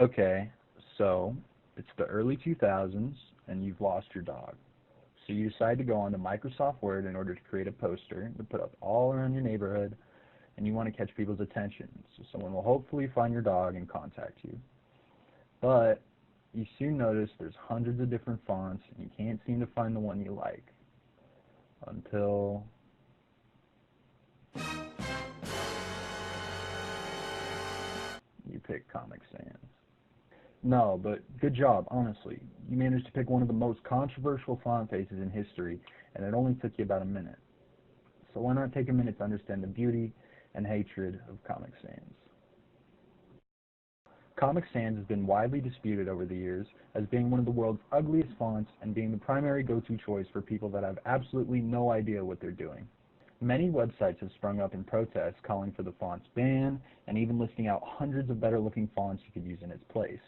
Okay, so it's the early 2000s and you've lost your dog. So you decide to go onto Microsoft Word in order to create a poster to put up all around your neighborhood, and you want to catch people's attention. So someone will hopefully find your dog and contact you. But you soon notice there's hundreds of different fonts and you can't seem to find the one you like. Until you pick Comic Sans. No, but good job, honestly. You managed to pick one of the most controversial font faces in history, and it only took you about a minute. So why not take a minute to understand the beauty and hatred of Comic Sans? Comic Sans has been widely disputed over the years as being one of the world's ugliest fonts and being the primary go-to choice for people that have absolutely no idea what they're doing. Many websites have sprung up in protest calling for the font's ban and even listing out hundreds of better-looking fonts you could use in its place.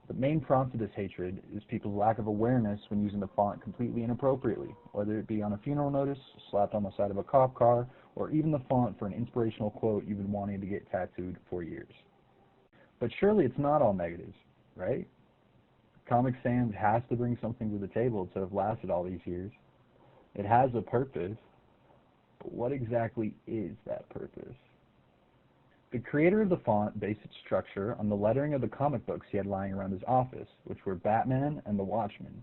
The main prompt of this hatred is people's lack of awareness when using the font completely inappropriately, whether it be on a funeral notice, slapped on the side of a cop car, or even the font for an inspirational quote you've been wanting to get tattooed for years. But surely it's not all negatives, right? Comic Sans has to bring something to the table to have lasted all these years. It has a purpose, but what exactly is that purpose? The creator of the font based its structure on the lettering of the comic books he had lying around his office, which were Batman and the Watchmen.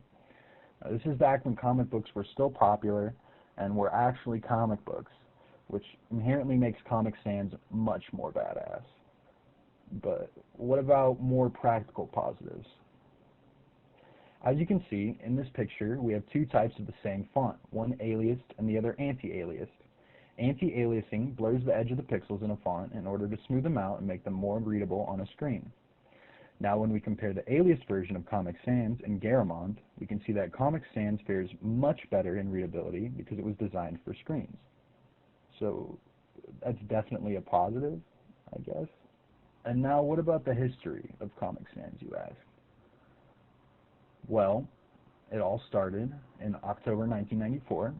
Now, this is back when comic books were still popular and were actually comic books, which inherently makes Comic Sans much more badass. But what about more practical positives? As you can see, in this picture, we have two types of the same font, one aliased and the other anti-aliased. Anti-aliasing blurs the edge of the pixels in a font in order to smooth them out and make them more readable on a screen. Now when we compare the aliased version of Comic Sans and Garamond, we can see that Comic Sans fares much better in readability because it was designed for screens. So that's definitely a positive, I guess. And now what about the history of Comic Sans, you ask? Well, it all started in October 1994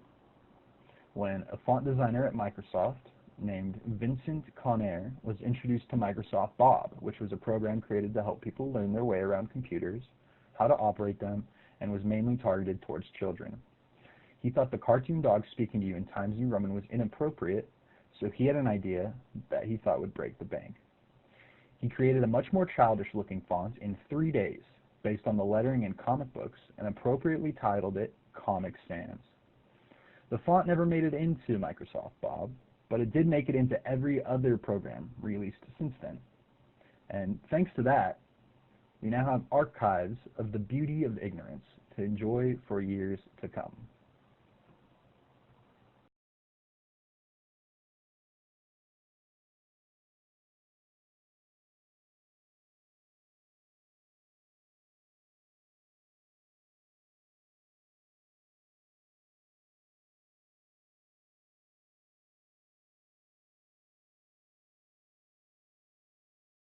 when a font designer at Microsoft named Vincent Conner was introduced to Microsoft Bob, which was a program created to help people learn their way around computers, how to operate them, and was mainly targeted towards children. He thought the cartoon dog speaking to you in Times New Roman was inappropriate, so he had an idea that he thought would break the bank. He created a much more childish-looking font in 3 days, based on the lettering in comic books, and appropriately titled it Comic Sans. The font never made it into Microsoft Bob, but it did make it into every other program released since then. And thanks to that, we now have archives of the beauty of ignorance to enjoy for years to come.